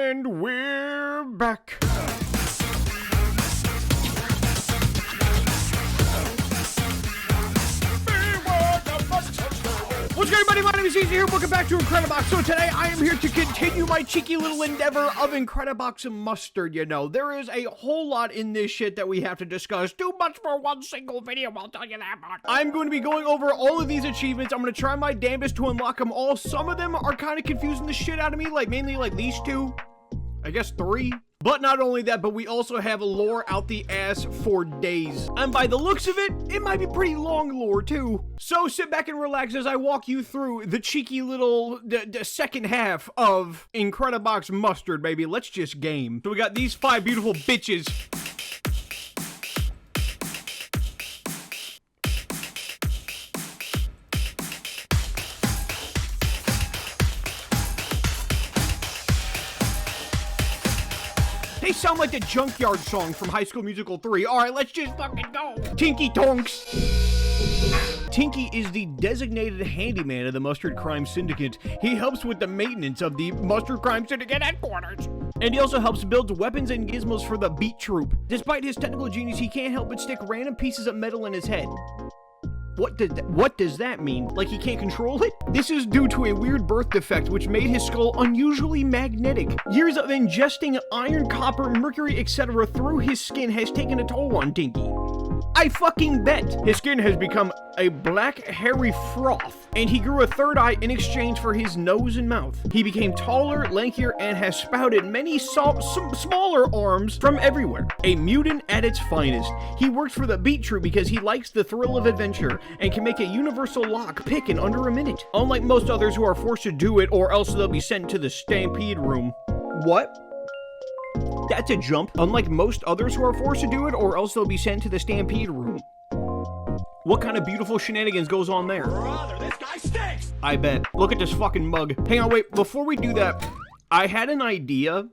And we're back. What's good, everybody? My name is NeesterHere. Welcome back to Incredibox. So today I am here to continue my cheeky little endeavor of Incredibox mustard. You know, there is a whole lot in this shit that we have to discuss. Too much for one single video, I'll tell you that much. I'm going to be going over all of these achievements. I'm going to try my damnedest to unlock them all. Some of them are kind of confusing the shit out of me, like mainly like these two. I guess 3. But not only that, but we also have lore out the ass for days. And by the looks of it, it might be pretty long lore too. So sit back and relax as I walk you through the cheeky little the second half of Incredibox mustard, baby. Let's just game. So we got these 5 beautiful bitches. They sound like the Junkyard song from High School Musical 3. All right, let's just fucking go. Tinky Tonks. Tinky is the designated handyman of the Mustard Crime Syndicate. He helps with the maintenance of the Mustard Crime Syndicate headquarters. And he also helps build weapons and gizmos for the Beat Troop. Despite his technical genius, he can't help but stick random pieces of metal in his head. What does that mean? Like he can't control it? This is due to a weird birth defect which made his skull unusually magnetic. Years of ingesting iron, copper, mercury, etc. through his skin has taken a toll on Tinky. I fucking bet. His skin has become a black, hairy froth, and he grew a third eye in exchange for his nose and mouth. He became taller, lankier, and has sprouted many smaller arms from everywhere. A mutant at its finest. He works for the Beat Troop because he likes the thrill of adventure and can make a universal lock pick in under a minute. Unlike most others who are forced to do it or else they'll be sent to the Stampede Room. What? That's a jump. Unlike most others who are forced to do it, or else they'll be sent to the Stampede Room. What kind of beautiful shenanigans goes on there? Brother, this guy stinks! I bet. Look at this fucking mug. Hang on, wait. Before we do that, I had an idea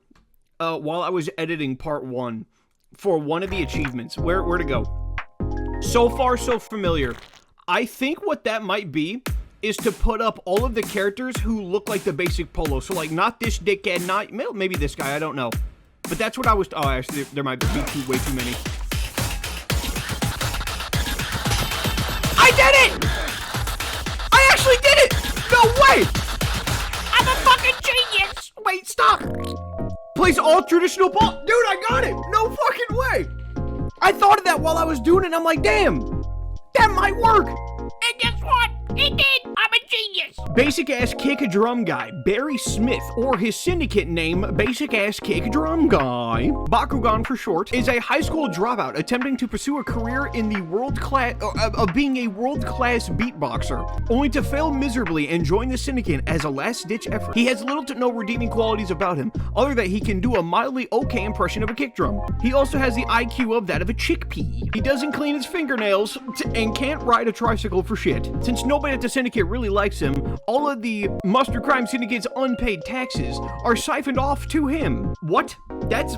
while I was editing part 1 for one of the achievements. Where to go? So far, so familiar. I think what that might be is to put up all of the characters who look like the basic Polo. So, like, not this dickhead, not... maybe this guy, I don't know. But that's what I was... oh, actually, there might be way too many. I did it! I actually did it! No way! I'm a fucking genius! Wait, stop! Place all traditional Polo... dude, I got it! No fucking way! I thought of that while I was doing it, and I'm like, damn! That might work! And guess what? It did! I'm a genius! Basic Ass Kick Drum Guy, Barry Smith, or his syndicate name, Basic Ass Kick Drum Guy, Bakugan for short, is a high school dropout attempting to pursue a career in the of being a world-class beatboxer, only to fail miserably and join the syndicate as a last-ditch effort. He has little to no redeeming qualities about him, other than he can do a mildly okay impression of a kick drum. He also has the IQ of that of a chickpea. He doesn't clean his fingernails and can't ride a tricycle for shit. Since nobody at the syndicate really likes him, all of the Mustard Crime Syndicate's unpaid taxes are siphoned off to him. What? That's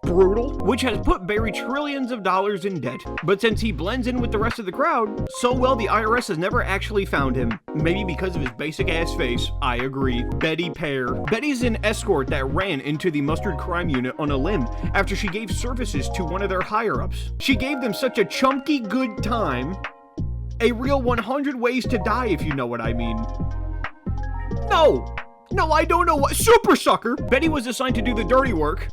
brutal. Which has put Barry trillions of dollars in debt. But since he blends in with the rest of the crowd so well, the IRS has never actually found him. Maybe because of his basic ass face. I agree. Betty Pear. Betty's an escort that ran into the Mustard Crime Unit on a limb after she gave services to one of their higher-ups. She gave them such a chunky good time. A real 100 ways to die, if you know what I mean. No, I don't know what. Super Sucker! Betty was assigned to do the dirty work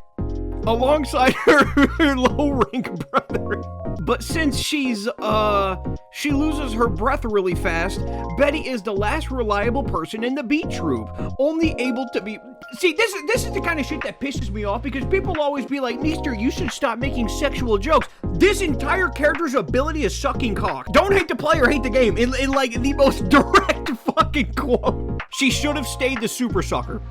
alongside her low-rank brother. But since she loses her breath really fast, Betty is the last reliable person in the Beat Troop, only able to be... See, this is the kind of shit that pisses me off, because people always be like, Neester, you should stop making sexual jokes. This entire character's ability is sucking cock. Don't hate the player, hate the game. In like the most direct fucking quote. She should have stayed the Super Sucker.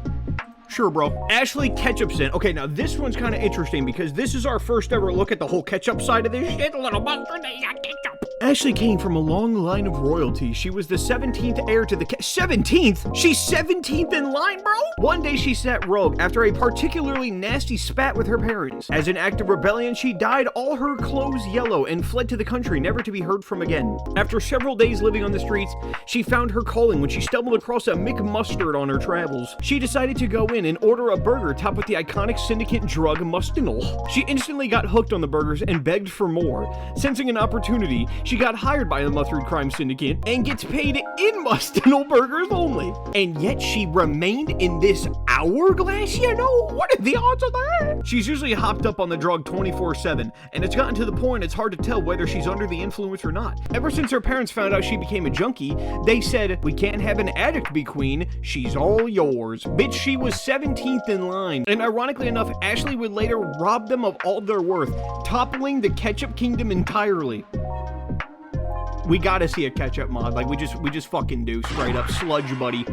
Sure, bro. Ashley Ketchupson. Okay, now this one's kind of interesting because this is our first ever look at the whole ketchup side of this shit. A little mustard, they got ketchup. Ashley came from a long line of royalty. She was the 17th heir to the 17th? She's 17th in line, bro? One day she sat rogue after a particularly nasty spat with her parents. As an act of rebellion, she dyed all her clothes yellow and fled to the country, never to be heard from again. After several days living on the streets, she found her calling when she stumbled across a McMustard on her travels. She decided to go in and order a burger topped with the iconic syndicate drug Mustinol. She instantly got hooked on the burgers and begged for more. Sensing an opportunity, she got hired by the Mustard Crime Syndicate and gets paid in Mustinol burgers only. And yet she remained in this hourglass, you know? What are the odds of that? She's usually hopped up on the drug 24/7, and it's gotten to the point it's hard to tell whether she's under the influence or not. Ever since her parents found out she became a junkie, they said, "We can't have an addict be queen, she's all yours." Bitch, she was 17th in line. And ironically enough, Ashley would later rob them of all their worth, toppling the ketchup kingdom entirely. We gotta see a ketchup mod, like we just fucking do, straight up. Sludge Buddy.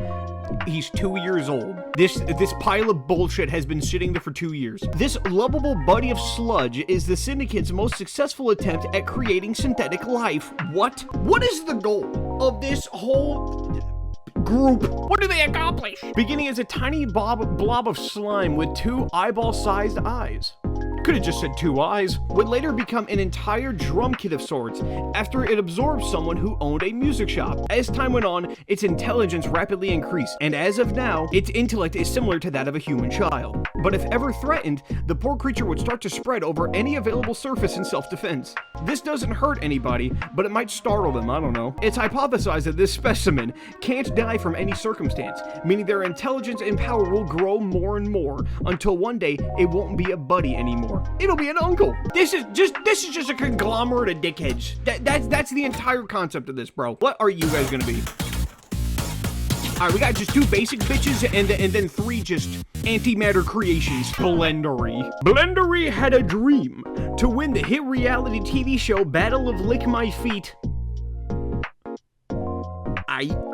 He's 2 years old. This pile of bullshit has been sitting there for 2 years. This lovable buddy of sludge is the Syndicate's most successful attempt at creating synthetic life. What? What is the goal of this whole group? What do they accomplish? Beginning as a tiny blob of slime with 2 eyeball-sized eyes. Could have just said 2 eyes, would later become an entire drum kit of sorts after it absorbed someone who owned a music shop. As time went on, its intelligence rapidly increased, and as of now, its intellect is similar to that of a human child. But if ever threatened, the poor creature would start to spread over any available surface in self-defense. This doesn't hurt anybody, but it might startle them, I don't know. It's hypothesized that this specimen can't die from any circumstance, meaning their intelligence and power will grow more and more until one day it won't be a buddy anymore. It'll be an uncle. This is just a conglomerate of dickheads. That's the entire concept of this, bro. What are you guys gonna be? Alright, we got just 2 basic bitches and then 3 just antimatter creations. Blendery had a dream to win the hit reality TV show Battle of Lick My Feet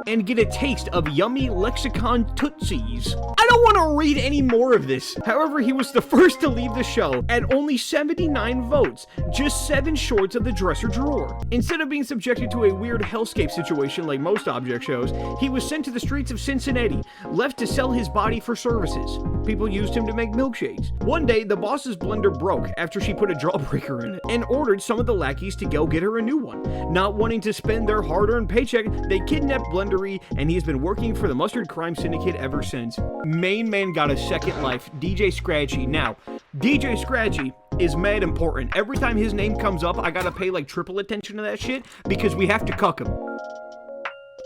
and get a taste of yummy lexicon tootsies. I don't want to read any more of this. However, he was the first to leave the show at only 79 votes, just 7 shorts of the dresser drawer. Instead of being subjected to a weird hellscape situation like most object shows, he was sent to the streets of Cincinnati, left to sell his body for services. People used him to make milkshakes. One day, the boss's blender broke after she put a jawbreaker in it and ordered some of the lackeys to go get her a new one. Not wanting to spend their hard-earned paycheck, they kidnapped Blendery, and he has been working for the Mustard Crime Syndicate ever since. Main man got a second life, DJ Scratchy. Now, DJ Scratchy is mad important. Every time his name comes up, I gotta pay like triple attention to that shit because we have to cuck him.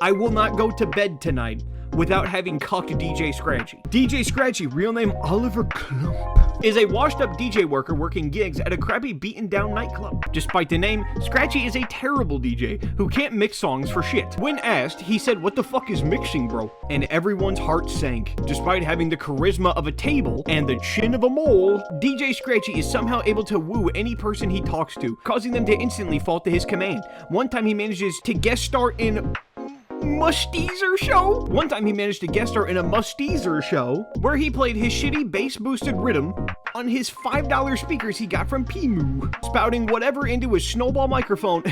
I will not go to bed tonight without having cucked DJ Scratchy. DJ Scratchy, real name Oliver Klump, is a washed-up DJ worker working gigs at a crappy beaten-down nightclub. Despite the name, Scratchy is a terrible DJ who can't mix songs for shit. When asked, he said, "What the fuck is mixing, bro?" And everyone's heart sank. Despite having the charisma of a table and the chin of a mole, DJ Scratchy is somehow able to woo any person he talks to, causing them to instantly fall to his command. One time he manages to guest star in Musteezer show? One time he managed to guest star in a Musteezer show where he played his shitty bass-boosted rhythm on his $5 speakers he got from Pimu, spouting whatever into his snowball microphone.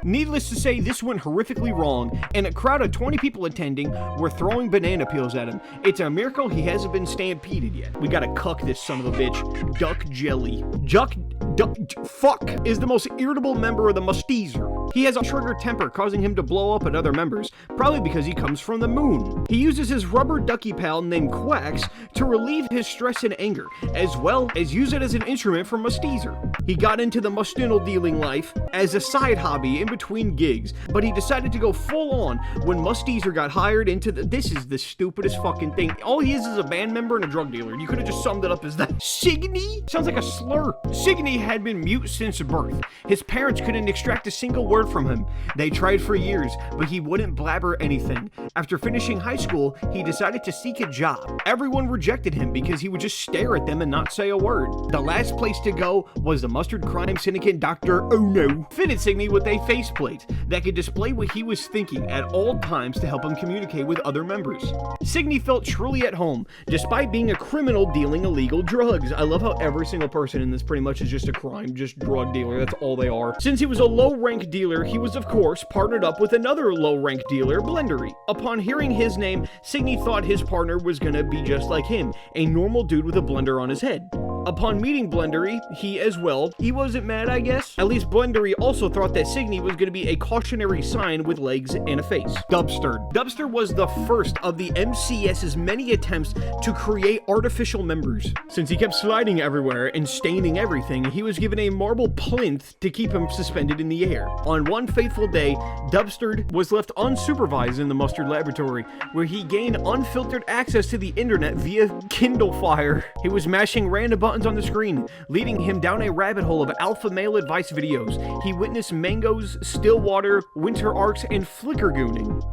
Needless to say, this went horrifically wrong, and a crowd of 20 people attending were throwing banana peels at him. It's a miracle he hasn't been stampeded yet. We gotta cuck this son of a bitch. Duck Jelly. Fuck is the most irritable member of the Musteezer. He has a shorter temper, causing him to blow up at other members, probably because he comes from the moon. He uses his rubber ducky pal named Quacks to relieve his stress and anger, as well as use it as an instrument for Musteezer. He got into the Mustinol dealing life as a side hobby in between gigs, but he decided to go full on when Musteezer got hired into this is the stupidest fucking thing. All he is a band member and a drug dealer. You could have just summed it up as that. Signey? Sounds like a slur. Signey had been mute since birth. His parents couldn't extract a single word from him. They tried for years, but he wouldn't blabber anything. After finishing high school, he decided to seek a job. Everyone rejected him because he would just stare at them and not say a word. The last place to go was the Mustard Crime Syndicate Dr. Oh No fitted Signey with a faceplate that could display what he was thinking at all times to help him communicate with other members. Signey felt truly at home, despite being a criminal dealing illegal drugs. I love how every single person in this pretty much is just a crime, just drug dealer. That's all they are. Since he was a low-rank dealer dealer, he was of course partnered up with another low-rank dealer, Blendery. Upon hearing his name, Signy thought his partner was gonna be just like him, a normal dude with a blender on his head. Upon meeting Blendery, he wasn't mad, I guess. At least Blendery also thought that Signy was going to be a cautionary sign with legs and a face. Dubster. Dubster was the first of the MCS's many attempts to create artificial members. Since he kept sliding everywhere and staining everything, he was given a marble plinth to keep him suspended in the air. On one fateful day, Dubster was left unsupervised in the Mustard laboratory, where he gained unfiltered access to the internet via Kindle Fire. He was mashing random buttons on the screen, leading him down a rabbit hole of alpha male advice videos. He witnessed mangoes, still water, winter arcs, and flicker gooning.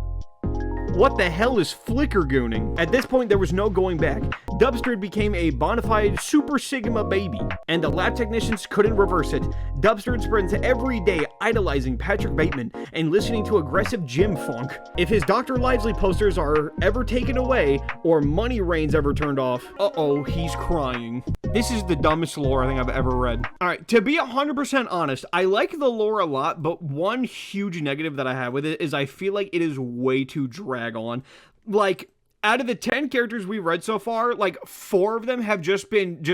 What the hell is flicker gooning? At this point, there was no going back. Dubster became a bona fide Super Sigma baby, and the lab technicians couldn't reverse it. Dubster spends every day idolizing Patrick Bateman and listening to aggressive gym funk. If his Dr. Lively posters are ever taken away, or money rains ever turned off, uh-oh, he's crying. This is the dumbest lore I think I've ever read. Alright, to be 100% honest, I like the lore a lot, but one huge negative that I have with it is I feel like it is way too drag on. Like, out of the 10 characters we read so far, like 4 of them have just been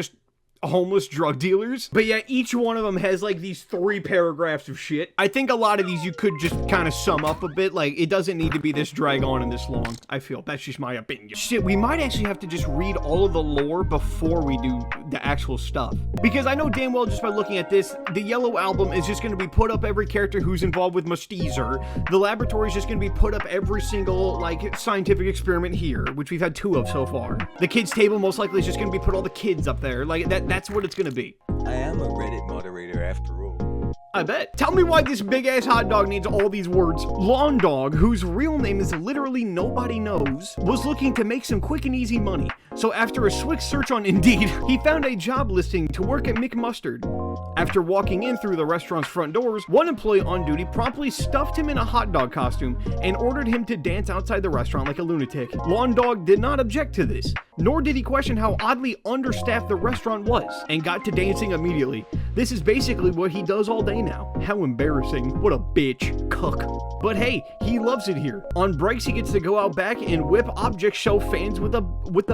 homeless drug dealers, but yeah, each one of them has like these 3 paragraphs of shit. I think a lot of these you could just kind of sum up a bit. Like, it doesn't need to be this drag on and this long. I feel that's just my opinion. Shit, we might actually have to just read all of the lore before we do the actual stuff, because I know damn well just by looking at this, the Yellow Album is just going to be put up every character who's involved with Mustezer. The laboratory is just going to be put up every single like scientific experiment here, which we've had 2 of so far. The kids table most likely is just going to be put all the kids up there. Like that's what it's gonna be. I am a Reddit moderator after all. I bet. Tell me why this big-ass hot dog needs all these words. Lawn Dog, whose real name is literally nobody knows, was looking to make some quick and easy money. So after a swift search on Indeed, he found a job listing to work at McMustard. After walking in through the restaurant's front doors, one employee on duty promptly stuffed him in a hot dog costume and ordered him to dance outside the restaurant like a lunatic. Lawn Dog did not object to this, nor did he question how oddly understaffed the restaurant was, and got to dancing immediately. This is basically what he does all day now. How embarrassing. What a bitch. Cuck. But hey, he loves it here. On breaks, he gets to go out back and whip object show fans with a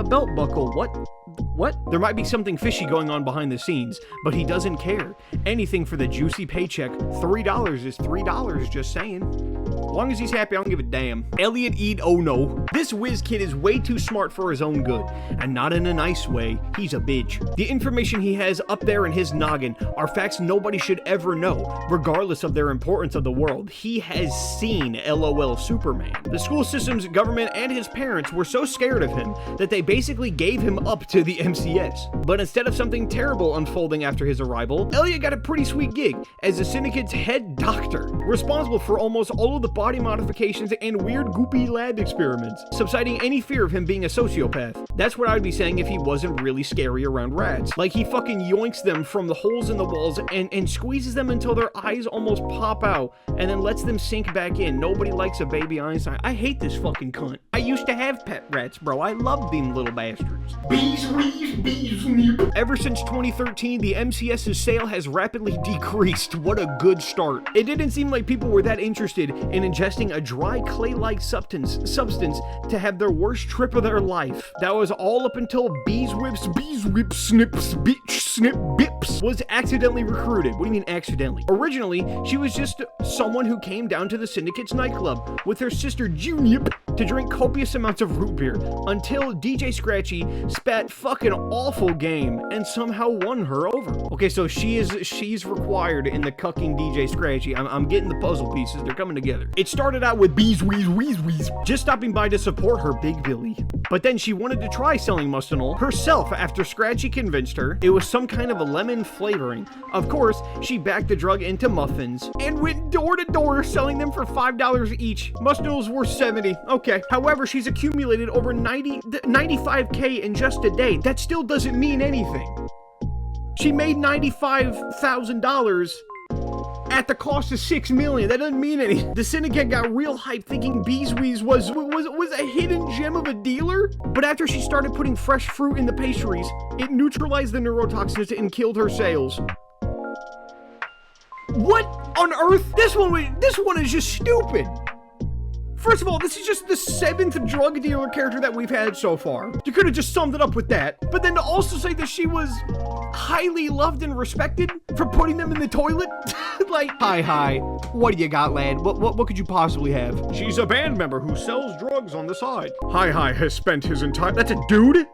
belt buckle. What? There might be something fishy going on behind the scenes, but he doesn't care. Anything for the juicy paycheck. $3 is $3, just saying. As long as he's happy, I don't give a damn. Elliot Eid Ono. This whiz kid is way too smart for his own good, and not in a nice way. He's a bitch. The information he has up there in his noggin are facts nobody should ever know, regardless of their importance of the world. He has seen LOL Superman. The school systems, government, and his parents were so scared of him that they basically gave him up to the MCS. But instead of something terrible unfolding after his arrival, Elliot got a pretty sweet gig as the syndicate's head doctor, responsible for almost all of the body modifications and weird goopy lab experiments, subsiding any fear of him being a sociopath. That's what I'd be saying if he wasn't really scary around rats. Like, he fucking yoinks them from the holes in the walls and squeezes them until their eyes almost pop out, and then lets them sink back in. Nobody likes a baby Einstein. I hate this fucking cunt. I used to have pet rats, bro. I love them little bastards. Ever since 2013, the MCS's sale has rapidly decreased. What a good start. It didn't seem like people were that interested in ingesting a dry clay-like substance to have their worst trip of their life. That was all up until Beeswip Snips Bitch Snip Bips was accidentally recruited. What do you mean accidentally? Originally, she was just someone who came down to the Syndicate's nightclub with her sister Junip to drink copious amounts of root beer until DJ Scratchy spat fucking awful game and somehow won her over. Okay, so she's required in the cucking DJ Scratchy. I'm getting the puzzle pieces. They're coming together. It started out with Bees just stopping by to support her Big Billy. But then she wanted to try selling Mustinol herself after Scratchy convinced her it was some kind of a lemon flavoring. Of course, she backed the drug into muffins and went door to door selling them for $5 each. Mustinols were $70. Okay. However, she's accumulated over $95K in just a day. That still doesn't mean anything. She made $95,000 at the cost of $6 million. That doesn't mean anything. The syndicate got real hype thinking Beeswees was a hidden gem of a dealer. But after she started putting fresh fruit in the pastries, it neutralized the neurotoxins and killed her sales. What? on earth? This one is just stupid. First of all, this is just the 7th drug dealer character that we've had so far. You could have just summed it up with that. But then to also say that she was highly loved and respected for putting them in the toilet? Like, hi, what do you got, lad? What could you possibly have? She's a band member who sells drugs on the side. Hi has spent his entire... That's a dude?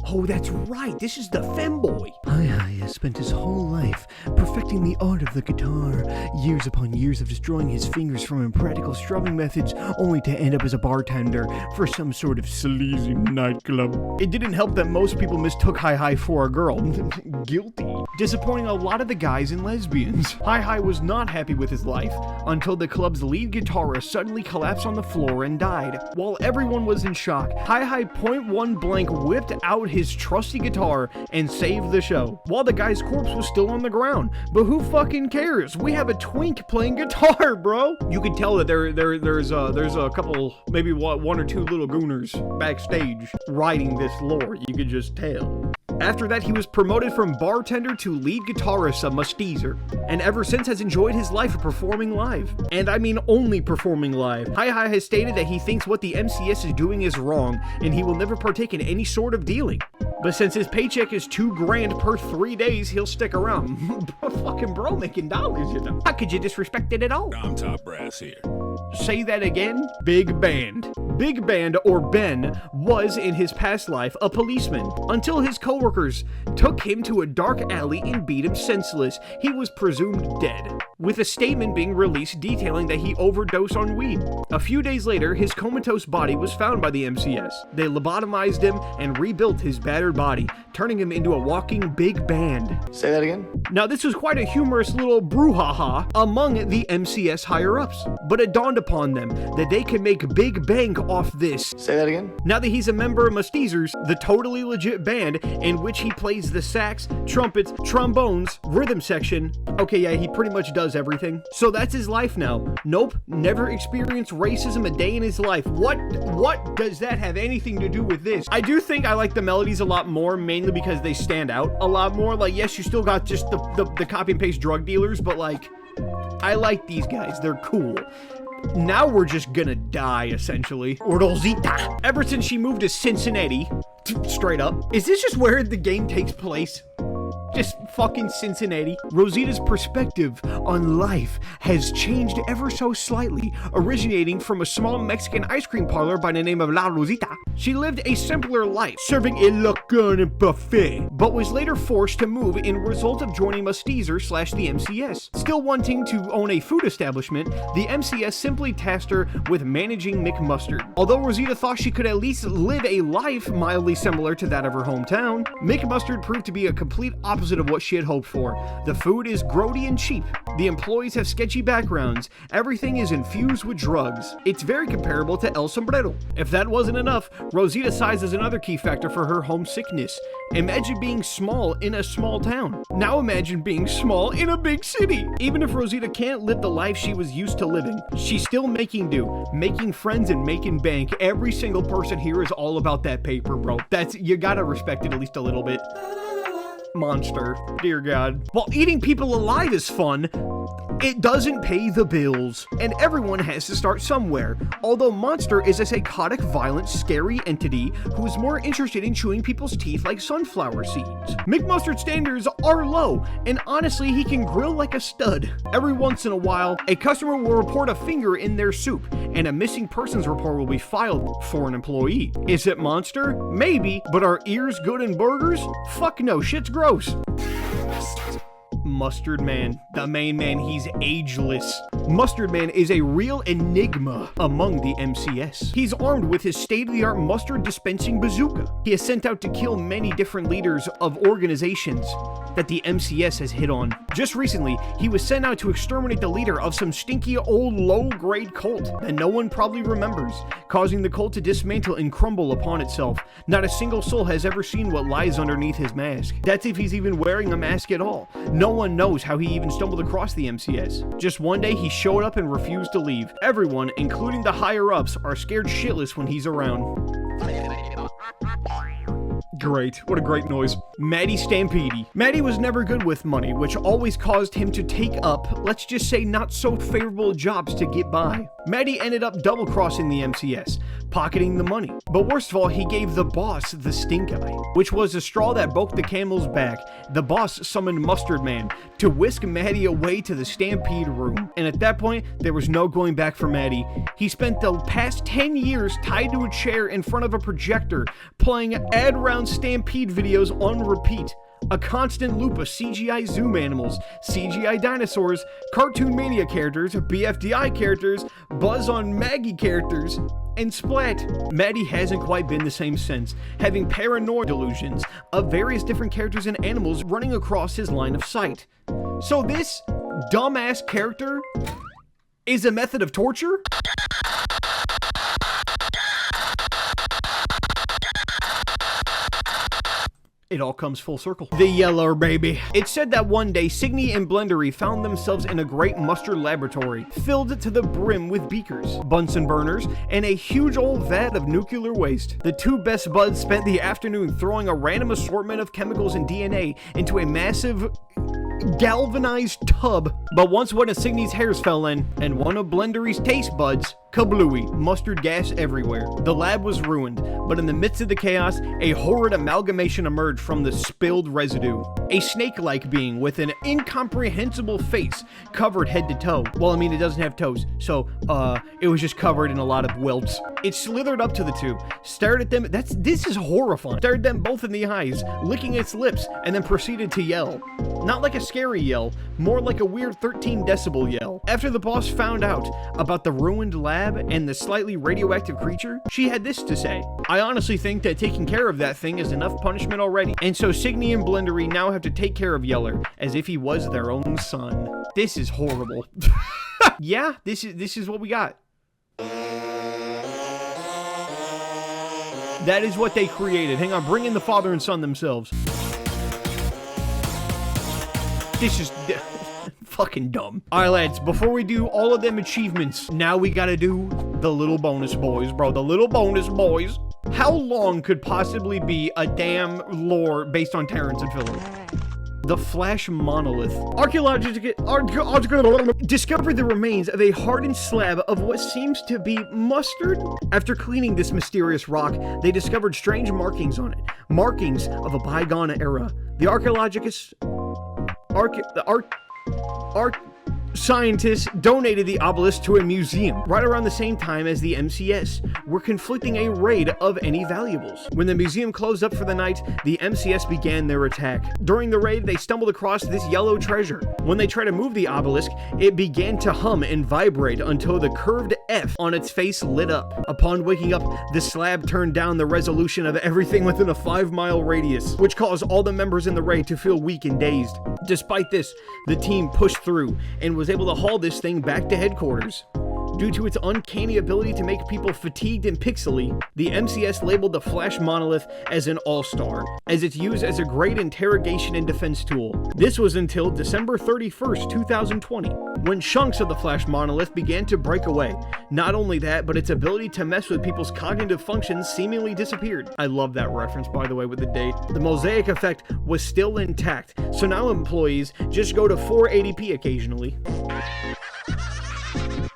Oh, that's right. This is the femboy. Hi has spent his whole life perfecting the art of the guitar. Years upon years of destroying his fingers from impractical strumming methods, only to end up as a bartender for some sort of sleazy nightclub. It didn't help that most people mistook Hi for a girl. Guilty. Disappointing a lot of the guys and lesbians. Hi was not happy with his life until the club's lead guitarist suddenly collapsed on the floor and died. While everyone was in shock, Hi point one blank whipped out his trusty guitar and saved the show, while the guy's corpse was still on the ground. But who fucking cares? We have a twink playing guitar, bro. You could tell that there's a couple, maybe one or two little gooners backstage writing this lore. You could just tell. After that, he was promoted from bartender to lead guitarist of NeesterHere, and ever since has enjoyed his life of performing live. And I mean only performing live. Hi has stated that he thinks what the MCS is doing is wrong, and he will never partake in any sort of dealing. But since his paycheck is $2,000 per 3 days, he'll stick around. Fucking bro making dollars, you know. How could you disrespect it at all? I'm top brass here. Say that again? Big Band. Big Band, or Ben, was in his past life a policeman until his coworkers took him to a dark alley and beat him senseless. He was presumed dead, with a statement being released detailing that he overdosed on weed. A few days later, his comatose body was found by the MCS. They lobotomized him and rebuilt his battered body, turning him into a walking big band. Say that again? Now, this was quite a humorous little brouhaha among the MCS higher-ups, but it dawned upon them that they could make big bank off this. Say that again? Now that he's a member of NeesterHere, the totally legit band in which he plays the sax, trumpets, trombones, rhythm section. Okay, yeah, he pretty much does everything. So that's his life now. Nope, never experienced racism a day in his life. What does that have anything to do with this? I do think I like the melodies a lot more, mainly because they stand out a lot more. Like, yes, you still got just the copy and paste drug dealers, but like, I like these guys. They're cool. Now we're just gonna die, essentially. Rosita. Ever since she moved to Cincinnati, straight up. Is this just where the game takes place? Just fucking Cincinnati. Rosita's perspective on life has changed ever so slightly, originating from a small Mexican ice cream parlor by the name of La Rosita. She lived a simpler life, serving a Lacan buffet, but was later forced to move in result of joining NeesterHere / the MCS. Still wanting to own a food establishment, the MCS simply tasked her with managing McMustard. Although Rosita thought she could at least live a life mildly similar to that of her hometown, McMustard proved to be a complete opposite of what she had hoped for. The food is grody and cheap. The employees have sketchy backgrounds. Everything is infused with drugs. It's very comparable to El Sombrero. If that wasn't enough, Rosita's size is another key factor for her homesickness. Imagine being small in a small town. Now imagine being small in a big city. Even if Rosita can't live the life she was used to living, she's still making do, making friends and making bank. Every single person here is all about that paper, bro. You gotta respect it at least a little bit. Monster, dear God. While eating people alive is fun, it doesn't pay the bills, and everyone has to start somewhere. Although Monster is a psychotic, violent, scary entity who is more interested in chewing people's teeth like sunflower seeds. McMustard's standards are low, and honestly, he can grill like a stud. Every once in a while, a customer will report a finger in their soup, and a missing persons report will be filed for an employee. Is it Monster? Maybe, but are ears good in burgers? Fuck no, shit's gross. Mustard Man, the main man, he's ageless. Mustard Man is a real enigma among the MCS. He's armed with his state-of-the-art mustard dispensing bazooka. He is sent out to kill many different leaders of organizations that the MCS has hit on. Just recently, he was sent out to exterminate the leader of some stinky old low-grade cult that no one probably remembers, causing the cult to dismantle and crumble upon itself. Not a single soul has ever seen what lies underneath his mask. That's if he's even wearing a mask at all. No one knows how he even stumbled across the MCS. Just one day, he showed up and refused to leave. Everyone, including the higher-ups, are scared shitless when he's around. Great. What a great noise. Matty Stampede. Matty was never good with money, which always caused him to take up, let's just say, not so favorable jobs to get by. Matty ended up double-crossing the MCS, pocketing the money. But worst of all, he gave the boss the stink eye, which was a straw that broke the camel's back. The boss summoned Mustard Man to whisk Matty away to the Stampede room. And at that point, there was no going back for Matty. He spent the past 10 years tied to a chair in front of a projector, playing ad-round Stampede videos on repeat. A constant loop of CGI Zoom animals, CGI dinosaurs, Cartoon Mania characters, BFDI characters, Buzz on Maggie characters, and Splat. Matty hasn't quite been the same since, having paranoid delusions of various different characters and animals running across his line of sight. So this dumbass character is a method of torture? It all comes full circle. The Yeller baby. It's said that one day, Signy and Blendery found themselves in a great mustard laboratory, filled to the brim with beakers, Bunsen burners, and a huge old vat of nuclear waste. The two best buds spent the afternoon throwing a random assortment of chemicals and DNA into a massive galvanized tub. But once one of Signy's hairs fell in, and one of Blendery's taste buds, kablooey, mustard gas everywhere. The lab was ruined, but in the midst of the chaos, a horrid amalgamation emerged from the spilled residue. A snake-like being with an incomprehensible face covered head to toe. Well, I mean, it doesn't have toes, so, it was just covered in a lot of welts. It slithered up to the two, stared at them, this is horrifying, stared them both in the eyes, licking its lips, and then proceeded to yell. Not like a scary yell, more like a weird 13 decibel yell. After the boss found out about the ruined lab and the slightly radioactive creature, she had this to say: I honestly think that taking care of that thing is enough punishment already. And so Signy and Blendery now have to take care of Yeller as if he was their own son. This is horrible. Yeah, this is what we got. That is what they created. Hang on, bring in the father and son themselves. This is fucking dumb. Alright, lads, before we do all of them achievements, now we gotta do the little bonus boys, bro. The little bonus boys. How long could possibly be a damn lore based on Terrence and Phillip? The Flash Monolith. Archaeologists discovered the remains of a hardened slab of what seems to be mustard. After cleaning this mysterious rock, they discovered strange markings on it. Markings of a bygone era. The scientists donated the obelisk to a museum right around the same time as the MCS were conflicting a raid of any valuables. When the museum closed up for the night, the MCS began their attack. During the raid, they stumbled across this yellow treasure. When they tried to move the obelisk, it began to hum and vibrate until the curved F on its face lit up. Upon waking up, the slab turned down the resolution of everything within a 5-mile radius, which caused all the members in the raid to feel weak and dazed. Despite this, the team pushed through and was able to haul this thing back to headquarters. Due to its uncanny ability to make people fatigued and pixely, the MCS labeled the Flash Monolith as an all-star, as it's used as a great interrogation and defense tool. This was until December 31st, 2020, when chunks of the Flash Monolith began to break away. Not only that, but its ability to mess with people's cognitive functions seemingly disappeared. I love that reference, by the way, with the date. The mosaic effect was still intact, so now employees just go to 480p occasionally.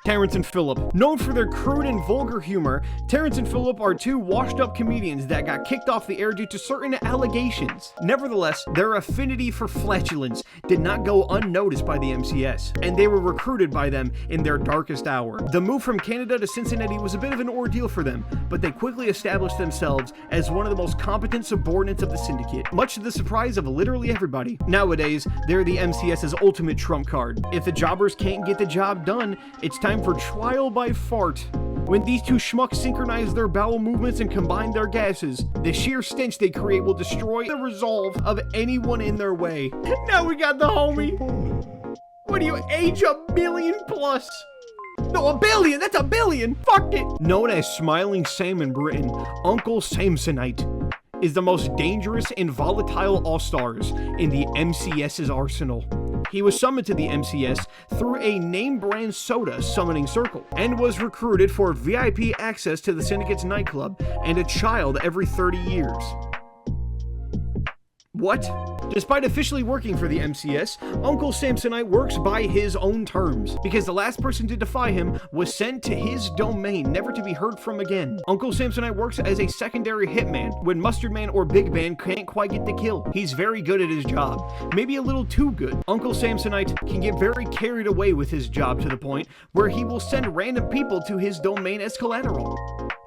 Terrence and Phillip. Known for their crude and vulgar humor, Terrence and Phillip are two washed-up comedians that got kicked off the air due to certain allegations. Nevertheless, their affinity for flatulence did not go unnoticed by the MCS, and they were recruited by them in their darkest hour. The move from Canada to Cincinnati was a bit of an ordeal for them, but they quickly established themselves as one of the most competent subordinates of the syndicate, much to the surprise of literally everybody. Nowadays, they're the MCS's ultimate trump card. If the jobbers can't get the job done, it's time for trial by fart. When these two schmucks synchronize their bowel movements and combine their gases, the sheer stench they create will destroy the resolve of anyone in their way. Now we got the homie. What do you, age a billion plus? No, a billion! That's a billion! Fuck it! Known as Smiling Sam in Britain, Uncle Samsonite is the most dangerous and volatile all-stars in the MCS's arsenal. He was summoned to the MCS through a name-brand soda summoning circle, and was recruited for VIP access to the Syndicate's nightclub and a child every 30 years. What? Despite officially working for the MCS, Uncle Samsonite works by his own terms, because the last person to defy him was sent to his domain, never to be heard from again. Uncle Samsonite works as a secondary hitman when Mustard Man or Big Man can't quite get the kill. He's very good at his job, maybe a little too good. Uncle Samsonite can get very carried away with his job to the point where he will send random people to his domain as collateral.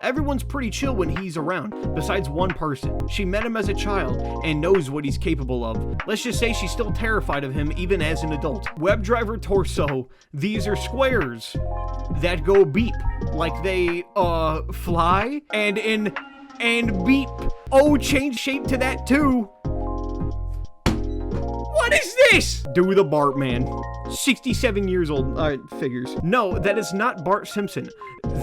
Everyone's pretty chill when he's around, besides one person. She met him as a child and knows what he's capable of. Let's just say she's still terrified of him even as an adult. WebDriver Torso. These are squares that go beep like they fly and beep. Oh, change shape to that too. What is this? Do the Bartman. 67 years old. Figures. No, that is not Bart Simpson.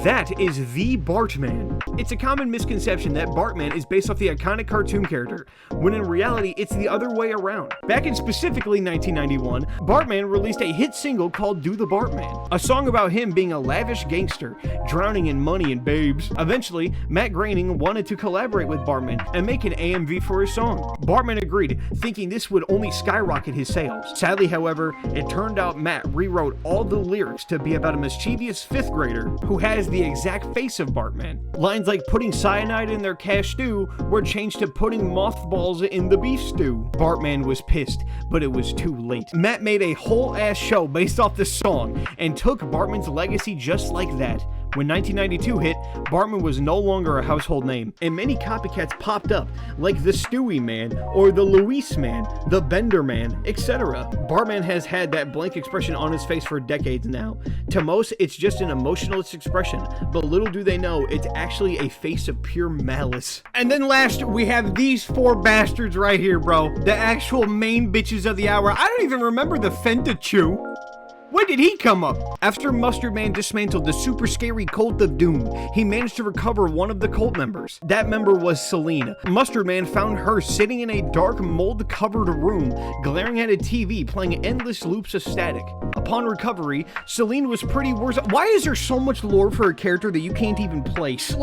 That is the Bartman. It's a common misconception that Bartman is based off the iconic cartoon character, when in reality, it's the other way around. Back in specifically 1991, Bartman released a hit single called Do the Bartman, a song about him being a lavish gangster, drowning in money and babes. Eventually, Matt Groening wanted to collaborate with Bartman and make an AMV for his song. Bartman agreed, thinking this would only skyrocket his sales. Sadly, however, it turned out Matt rewrote all the lyrics to be about a mischievous 5th grader who has the exact face of Bartman. Lines like putting cyanide in their cash stew were changed to putting mothballs in the beef stew. Bartman was pissed, but it was too late. Matt made a whole ass show based off this song and took Bartman's legacy just like that. When 1992 hit, Bartman was no longer a household name, and many copycats popped up, like the Stewie Man, or the Luis Man, the Bender Man, etc. Bartman has had that blank expression on his face for decades now. To most, it's just an emotionless expression, but little do they know, it's actually a face of pure malice. And then last, we have these 4 bastards right here, bro. The actual main bitches of the hour. I don't even remember the Fentachew. When did he come up? After Mustard Man dismantled the super scary cult of Doom, he managed to recover one of the cult members. That member was Celine. Mustard Man found her sitting in a dark, mold-covered room, glaring at a TV, playing endless loops of static. Upon recovery, Celine was pretty worse. Why is there so much lore for a character that you can't even place?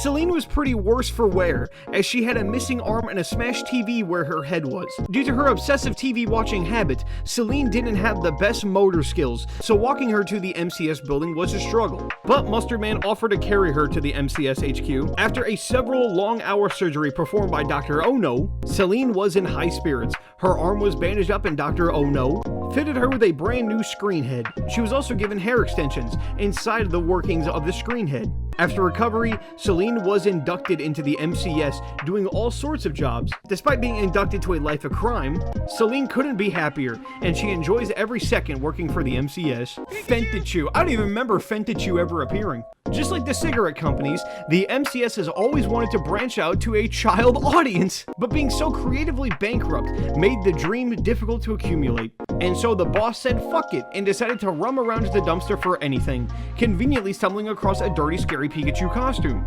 Celine was pretty worse for wear, as she had a missing arm and a smashed TV where her head was. Due to her obsessive TV watching habit, Celine didn't have the best motor skills, so walking her to the MCS building was a struggle. But Mustard Man offered to carry her to the MCS HQ. After a several long-hour surgery performed by Dr. Oh No, Celine was in high spirits. Her arm was bandaged up and Dr. Oh No fitted her with a brand new screen head. She was also given hair extensions inside of the workings of the screen head. After recovery, Celine was inducted into the MCS, doing all sorts of jobs. Despite being inducted to a life of crime, Celine couldn't be happier, and she enjoys every second working for the MCS. Fentachew. I don't even remember Fentachew ever appearing. Just like the cigarette companies, the MCS has always wanted to branch out to a child audience, but being so creatively bankrupt made the dream difficult to accumulate. And so the boss said fuck it and decided to roam around to the dumpster for anything, conveniently stumbling across a dirty, scary Pikachu costume.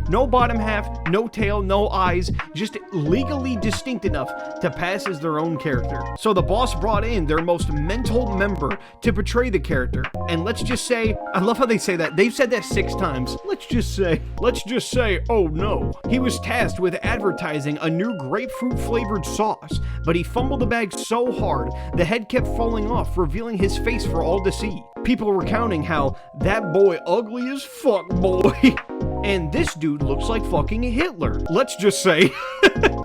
No bottom half, no tail, no eyes, just legally distinct enough to pass as their own character. So the boss brought in their most mental member to portray the character. And let's just say, I love how they say that. They've said that 6 times. Let's just say, oh no. He was tasked with advertising a new grapefruit flavored sauce, but he fumbled the bag so hard, the head kept falling off, revealing his face for all to see. People were recounting how that boy ugly as fuck, boy. And this dude looks like fucking Hitler. Let's just say.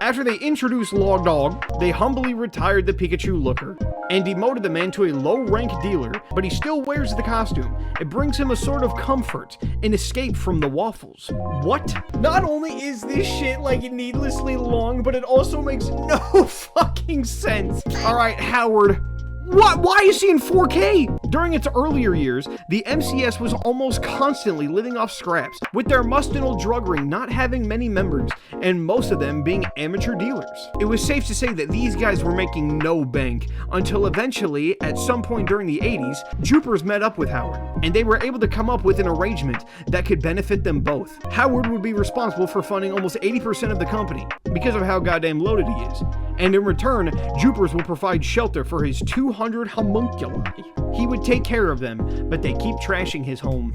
After they introduced Log Dog, they humbly retired the Pikachu looker and demoted the man to a low-rank dealer, but he still wears the costume. It brings him a sort of comfort, an escape from the waffles. What? Not only is this shit like needlessly long, but it also makes no fucking sense. All right, Howard. What? Why is he in 4K? During its earlier years, the MCS was almost constantly living off scraps, with their mustinal drug ring not having many members, and most of them being amateur dealers. It was safe to say that these guys were making no bank, until eventually, at some point during the 80s, Joopers met up with Howard, and they were able to come up with an arrangement that could benefit them both. Howard would be responsible for funding almost 80% of the company, because of how goddamn loaded he is. And in return, Joopers will provide shelter for his 200 homunculi. He would take care of them, but they keep trashing his home.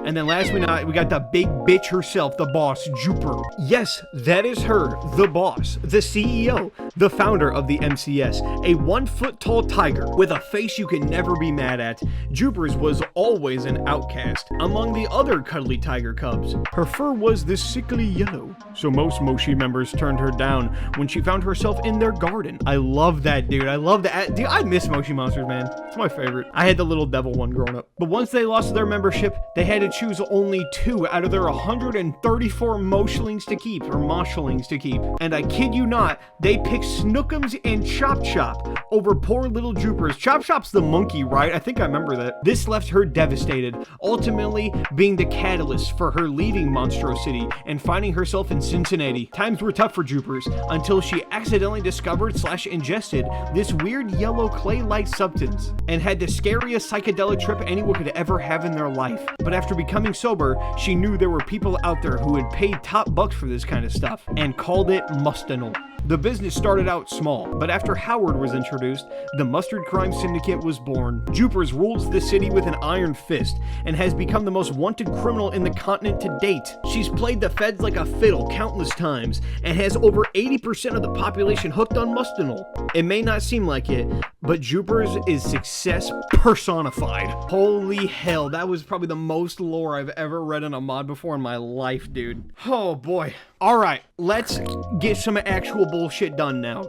And then last we got the big bitch herself, the boss, Jooper. Yes, that is her, the boss, the CEO, the founder of the MCS, a 1-foot-tall tiger with a face you can never be mad at. Joopers was always an outcast among the other cuddly tiger cubs. Her fur was this sickly yellow, so most Moshi members turned her down when she found herself in their garden. I love that, dude. I love that. Dude, I miss Moshi monsters, man. It's my favorite. I had the little devil one growing up. But once they lost their membership, they had to choose only 2 out of their 134 Moshlings to keep, or Moshlings to keep. And I kid you not, they picked Snookums and Chop Chop over poor little Joopers. Chop Chop's the monkey, right? I think I remember that. This left her devastated, ultimately being the catalyst for her leaving Monstro City and finding herself in Cincinnati. Times were tough for Joopers until she accidentally discovered/ingested this weird yellow clay-like substance and had the scariest psychedelic trip anyone could ever have in their life. But after becoming sober, she knew there were people out there who had paid top bucks for this kind of stuff and called it Mustanol. The business started out small, but after Howard was introduced, the Mustard Crime Syndicate was born. Joopers rules the city with an iron fist and has become the most wanted criminal in the continent to date. She's played the feds like a fiddle countless times and has over 80% of the population hooked on Mustanol. It may not seem like it, but Joopers is success personified. Holy hell, that was probably the most lore I've ever read in a mod before in my life, dude. Oh boy. Alright, let's get some actual bullshit done now.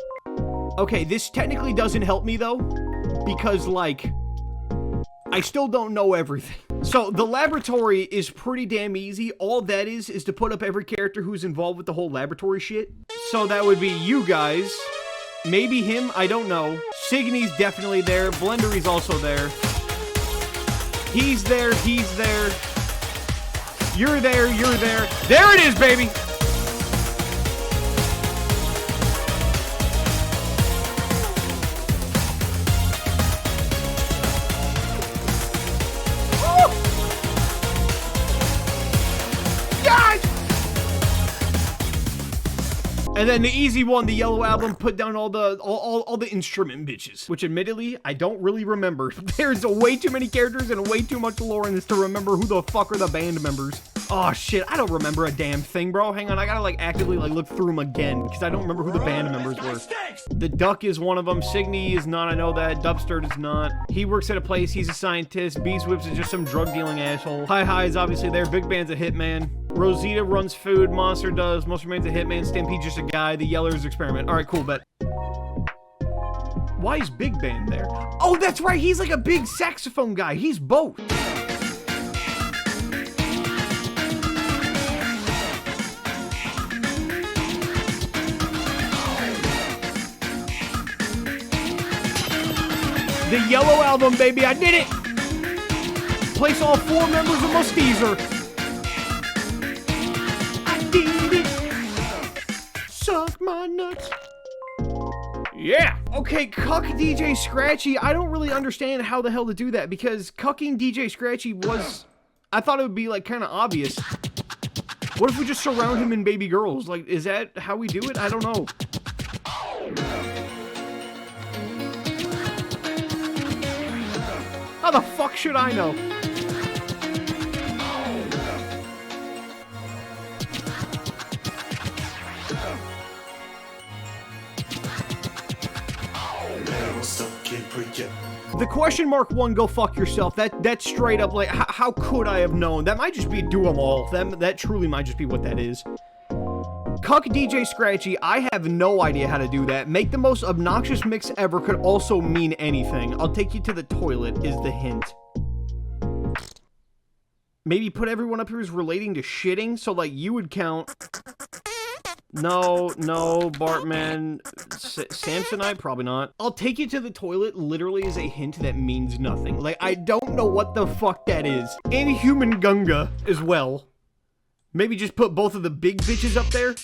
Okay, this technically doesn't help me though, because like, I still don't know everything. So the laboratory is pretty damn easy. All that is to put up every character who's involved with the whole laboratory shit. So that would be you guys, maybe him, I don't know. Signy's definitely there, Blendery's also there. He's there, he's there. You're there, you're there. There it is, baby! And then the easy one, the yellow album, put down all the instrument bitches, which admittedly, I don't really remember. There's way too many characters and way too much lore in this to remember who the fuck are the band members. Oh shit, I don't remember a damn thing, bro. Hang on, I gotta like actively like look through them again because I don't remember who the band members were. The Duck is one of them. Signy is not, I know that. Dubstert is not. He works at a place, he's a scientist. Beast Whips is just some drug dealing asshole. Hi is obviously there. Big Band's a hitman. Rosita runs food. Monster does. Monster Man's a hitman. Stampede's just a guy. The Yeller's experiment. Alright, cool, bet. Why is Big Band there? Oh, that's right, he's like a big saxophone guy. He's both. The yellow album, baby, I did it! Place all 4 members of Musteezer. I did it! Suck my nuts. Yeah! Okay, cuck DJ Scratchy, I don't really understand how the hell to do that, because cucking DJ Scratchy was... I thought it would be, like, kind of obvious. What if we just surround him in baby girls? Like, is that how we do it? I don't know. How the fuck should I know? The question mark one, go fuck yourself. That's straight up like, how could I have known? That might just be do them all. That truly might just be what that is. Cuck DJ Scratchy, I have no idea how to do that. Make the most obnoxious mix ever could also mean anything. I'll take you to the toilet is the hint. Maybe put everyone up here as relating to shitting, so like you would count. No, Bartman, Samsonite, probably not. I'll take you to the toilet literally is a hint that means nothing. Like, I don't know what the fuck that is. Inhuman Gunga as well. Maybe just put both of the big bitches up there?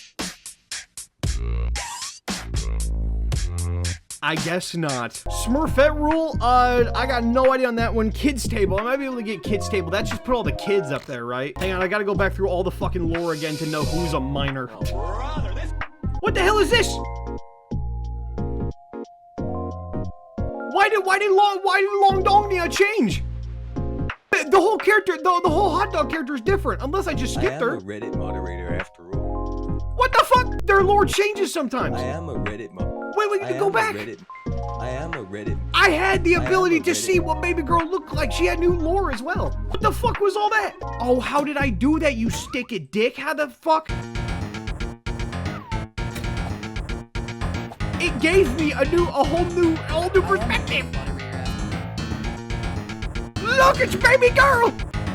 I guess not. Smurfette rule? I got no idea on that one. Kids table. I might be able to get kids table. That's just put all the kids up there, right? Hang on, I gotta go back through all the fucking lore again to know who's a minor. What the hell is this? Why did Long Dong change? The whole character, the whole hot dog character is different, unless I just skipped her. I am a Reddit moderator after all. What the fuck? Their lore changes sometimes. I am a Reddit Wait, go back. I am a Reddit. I had the ability to see what baby girl looked like. She had new lore as well. What the fuck was all that? Oh, how did I do that, you stick-it dick? How the fuck? It gave me a whole new perspective. Look, it's baby girl.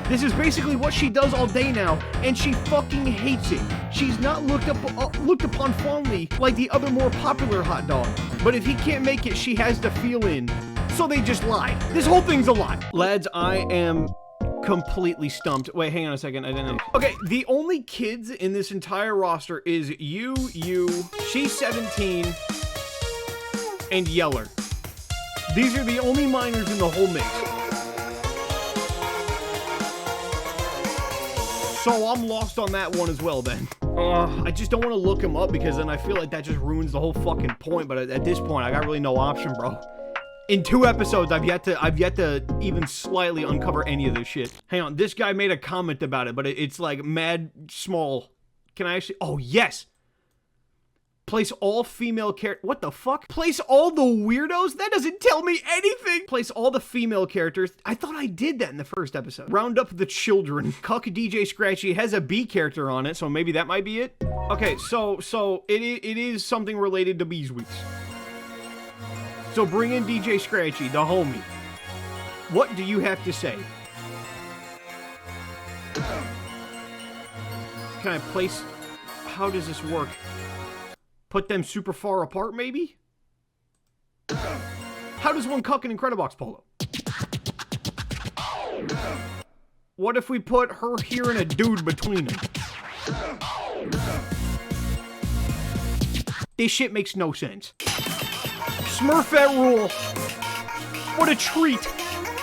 This is basically what she does all day now, and she fucking hates it. She's not looked upon fondly like the other more popular hot dog. But if he can't make it, she has to feel in. So they just lie. This whole thing's a lie. Lads, I am completely stumped. Wait, hang on a second. I didn't know. Okay, the only kids in this entire roster is you, she's 17, and Yeller. These are the only minors in the whole mix. So I'm lost on that one as well then. I just don't want to look him up because then I feel like that just ruins the whole fucking point. But at this point, I got really no option, bro. In 2 episodes, I've yet to even slightly uncover any of this shit. Hang on, this guy made a comment about it, but it's like mad small. Can I actually? Oh yes. Place all female characters. What the fuck? Place all the weirdos? That doesn't tell me anything. Place all the female characters. I thought I did that in the first episode. Round up the children. Cuck DJ Scratchy has a B character on it, so maybe that might be it. Okay, so it is something related to Bees Weeks. So bring in DJ Scratchy, the homie. What do you have to say? Can I place? How does this work? Put them super far apart, maybe? How does one cuck an Incredibox polo? What if we put her here and a dude between them? This shit makes no sense. Smurfette rule. What a treat.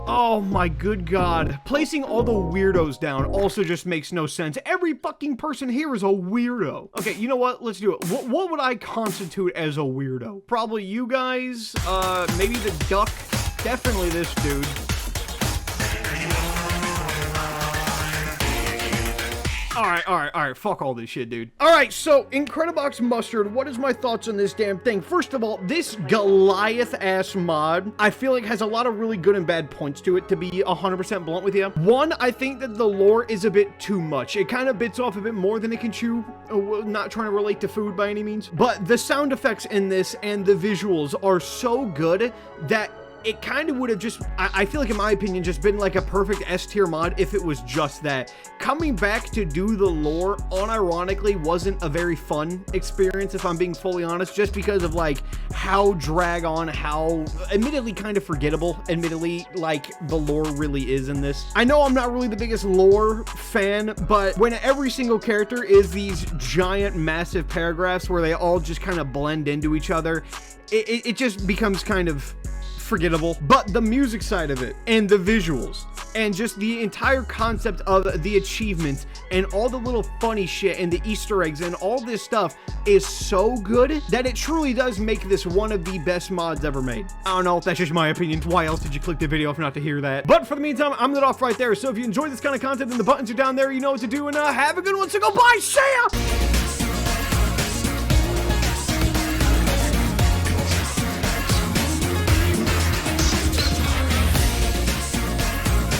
Oh my good god. Placing all the weirdos down also just makes no sense. Every fucking person here is a weirdo. Okay, you know what? Let's do it. What would I constitute as a weirdo? Probably you guys. Maybe the duck. Definitely this dude. Alright, fuck all this shit, dude. Alright, so, Incredibox Mustard, what is my thoughts on this damn thing? First of all, this Goliath-ass mod, I feel like has a lot of really good and bad points to it, to be 100% blunt with you. One, I think that the lore is a bit too much. It kind of bits off a bit more than it can chew. Not trying to relate to food by any means. But the sound effects in this and the visuals are so good that it kind of would have just, I feel like in my opinion, just been like a perfect S-tier mod if it was just that. Coming back to do the lore, unironically, wasn't a very fun experience, if I'm being fully honest, just because of like how drag on, how admittedly kind of forgettable, admittedly, like the lore really is in this. I know I'm not really the biggest lore fan, but when every single character is these giant, massive paragraphs where they all just kind of blend into each other, it just becomes kind of forgettable. But the music side of it and the visuals and just the entire concept of the achievements and all the little funny shit and the Easter eggs and all this stuff is so good that it truly does make this one of the best mods ever made. I don't know, that's just my opinion. Why else did you click the video if not to hear that? But for the meantime, I'm it off right there. So if you enjoy this kind of content, then the buttons are down there. You know what to do, and have a good one. So go bye. See ya.